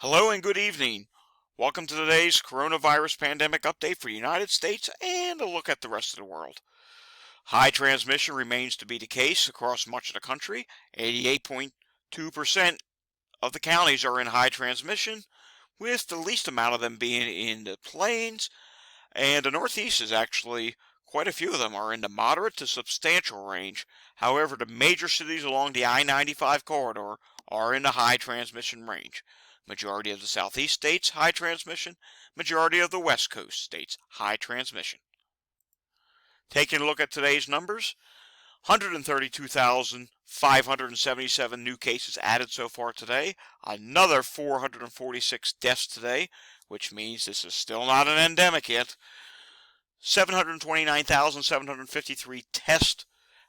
Hello and good evening. Welcome to today's coronavirus pandemic update for the United States and a look at the rest of the world. High transmission remains to be the case across much of the country. 88.2% of the counties are in high transmission, with the least amount of them being in the plains, and the Northeast is actually quite a few of them are in the moderate to substantial range. However, the major cities along the I-95 corridor are in the high transmission range. Majority of the Southeast states, high transmission. Majority of the West Coast states, high transmission. Taking a look at today's numbers, 132,577 new cases added so far today. Another 446 deaths today, which means this is still not an endemic yet. 729,753 tests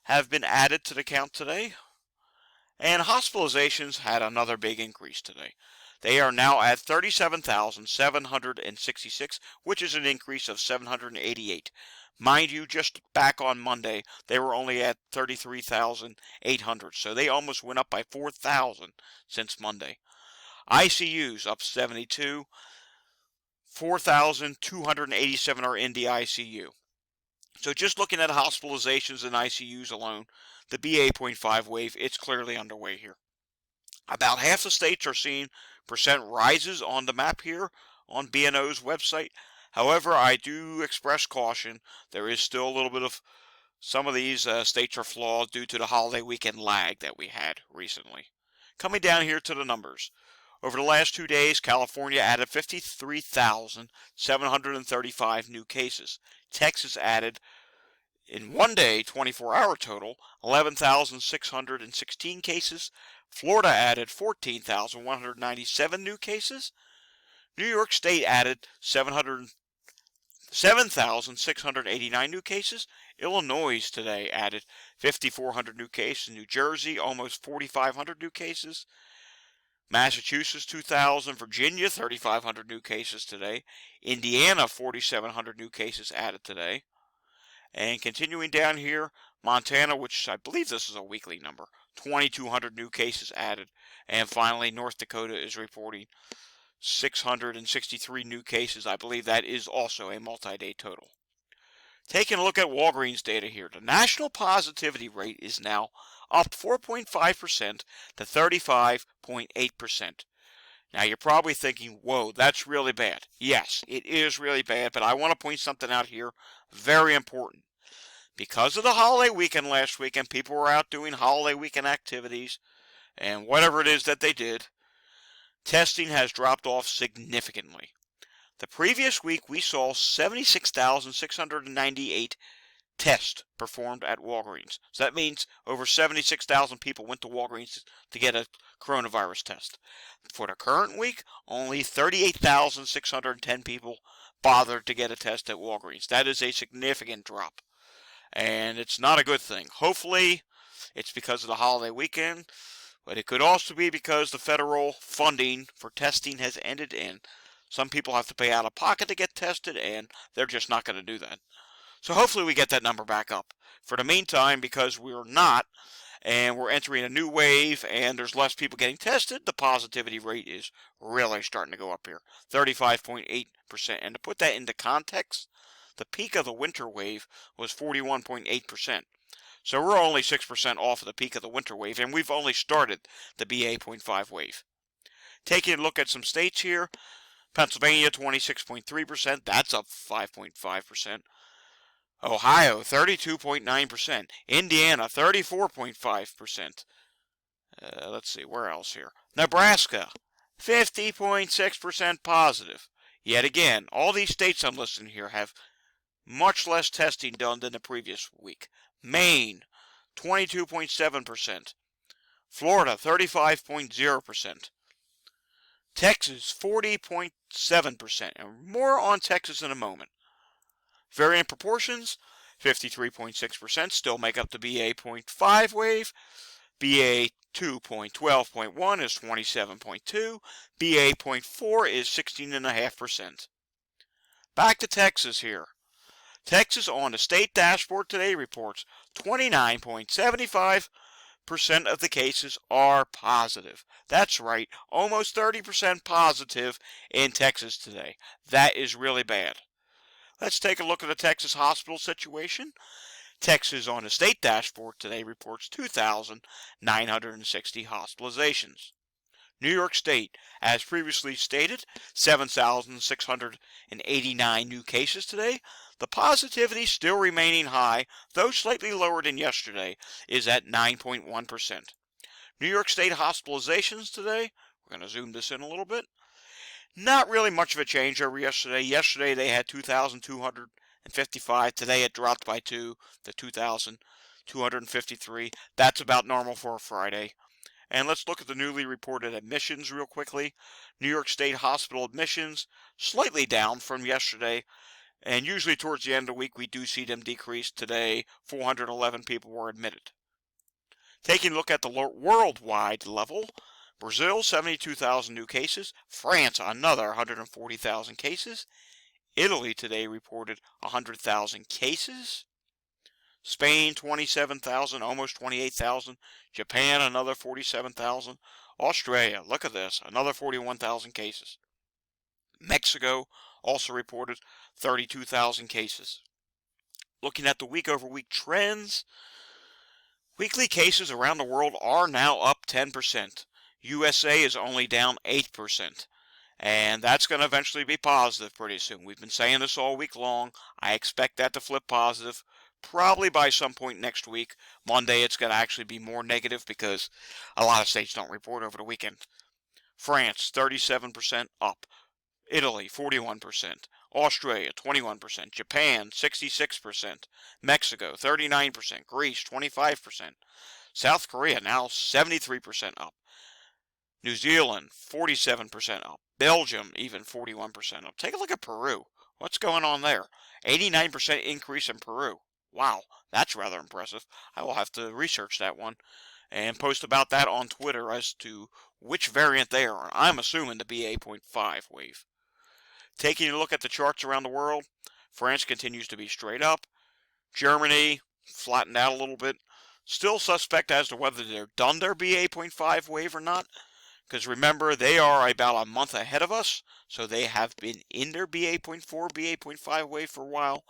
have been added to the count today. And hospitalizations had another big increase today. They are now at 37,766, which is an increase of 788. Mind you, just back on Monday, they were only at 33,800, so they almost went up by 4,000 since Monday. ICUs up 72, 4,287 are in the ICU. So just looking at hospitalizations and ICUs alone, the BA.5 wave, it's clearly underway here. About half the states are seeing percent rises on the map here on BNO's website. However, I do express caution. There is still a little bit of, some of these states are flawed due to the holiday weekend lag that we had recently. Coming down here to the numbers. Over the last 2 days, California added 53,735 new cases. Texas added, in 1 day, 24-hour total, 11,616 cases. Florida added 14,197 new cases. New York State added 7,689 new cases. Illinois today added 5,400 new cases. New Jersey, almost 4,500 new cases. Massachusetts, 2,000. Virginia, 3,500 new cases today. Indiana, 4,700 new cases added today. And continuing down here, Montana, which I believe this is a weekly number, 2,200 new cases added. And finally, North Dakota is reporting 663 new cases. I believe that is also a multi-day total. Taking a look at Walgreens data here, the national positivity rate is now up 4.5% to 35.8%. Now you're probably thinking, whoa, that's really bad. Yes, it is really bad, but I want to point something out here, very important. Because of the holiday weekend last weekend, people were out doing holiday weekend activities, and whatever it is that they did, testing has dropped off significantly. The previous week, we saw 76,698 tests performed at Walgreens. So that means over 76,000 people went to Walgreens to get a coronavirus test. For the current week, only 38,610 people bothered to get a test at Walgreens. That is a significant drop, and it's not a good thing. Hopefully, it's because of the holiday weekend, but it could also be because the federal funding for testing has ended, and some people have to pay out of pocket to get tested, and they're just not going to do that. So hopefully we get that number back up. For the meantime, because we're not, and we're entering a new wave, and there's less people getting tested, the positivity rate is really starting to go up here, 35.8%. And to put that into context, the peak of the winter wave was 41.8%. So we're only 6% off of the peak of the winter wave, and we've only started the BA.5 wave. Taking a look at some states here, Pennsylvania, 26.3%. That's up 5.5%. Ohio, 32.9%. Indiana, 34.5%. Let's see, where else here? Nebraska, 50.6% positive. Yet again, all these states I'm listing here have much less testing done than the previous week. Maine, 22.7%. Florida, 35.0%. Texas, 40.7%. And more on Texas in a moment. Variant proportions, 53.6% still make up the BA.5 wave. BA 2.12.1 is 27.2. BA.4 is 16.5%. Back to Texas here. Texas on the state dashboard today reports 29.75% of the cases are positive. That's right, almost 30% positive in Texas today. That is really bad. Let's take a look at the Texas hospital situation. Texas on a state dashboard today reports 2,960 hospitalizations. New York State, as previously stated, 7,689 new cases today. The positivity still remaining high, though slightly lower than yesterday, is at 9.1%. New York State hospitalizations today, we're going to zoom this in a little bit. Not really much of a change over yesterday. Yesterday they had 2,255. Today it dropped by 2 to 2,253. That's about normal for a Friday. And let's look at the newly reported admissions real quickly. New York State hospital admissions slightly down from yesterday. And usually towards the end of the week we do see them decrease. Today 411 people were admitted. Taking a look at the worldwide level. Brazil 72,000 new cases. France another 140,000 cases. Italy today reported 100,000 cases. Spain 27,000, almost 28,000. Japan another 47,000. Australia, look at this, another 41,000 cases. Mexico also reported 32,000 cases. Looking at the week-over-week trends, weekly cases around the world are now up 10%. USA is only down 8%. And that's going to eventually be positive pretty soon. We've been saying this all week long. I expect that to flip positive probably by some point next week. Monday it's going to actually be more negative because a lot of states don't report over the weekend. France 37% up. Italy 41%. Australia 21%. Japan 66%. Mexico 39%. Greece 25%. South Korea now 73% up. New Zealand 47% up. Belgium even 41% up. Take a look at Peru. What's going on there? 89% increase in Peru. Wow, that's rather impressive. I will have to research that one and post about that on Twitter as to which variant they are. I'm assuming the BA.5 wave. Taking a look at the charts around the world, France continues to be straight up. Germany flattened out a little bit. Still suspect as to whether they're done their BA.5 wave or not. Because remember, they are about a month ahead of us, so they have been in their BA.4, BA.5 wave for a while.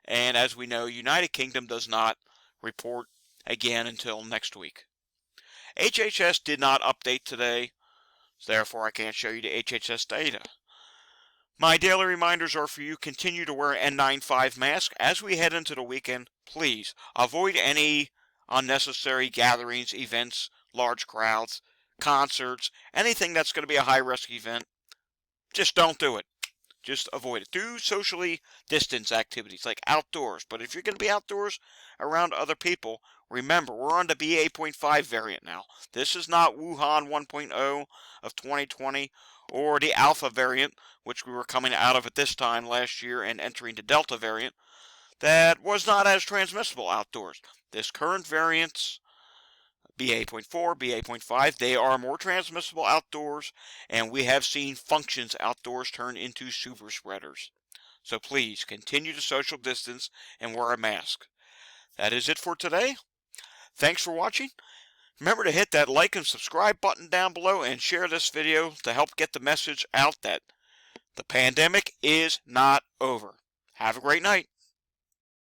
And as we know, United Kingdom does not report again until next week. HHS did not update today, so therefore I can't show you the HHS data. My daily reminders are for you: continue to wear an N95 mask as we head into the weekend. Please avoid any unnecessary gatherings, events, large crowds, concerts, anything that's going to be a high-risk event. Just don't do it. Just avoid it. Do socially distance activities like outdoors. But if you're going to be outdoors around other people, remember, we're on the BA.5 variant now. This is not Wuhan 1.0 of 2020 or the Alpha variant, which we were coming out of at this time last year and entering the Delta variant, that was not as transmissible outdoors. This current variant's BA.4, BA.5, they are more transmissible outdoors, and we have seen functions outdoors turn into super spreaders. So please, continue to social distance and wear a mask. That is it for today. Thanks for watching. Remember to hit that like and subscribe button down below and share this video to help get the message out that the pandemic is not over. Have a great night.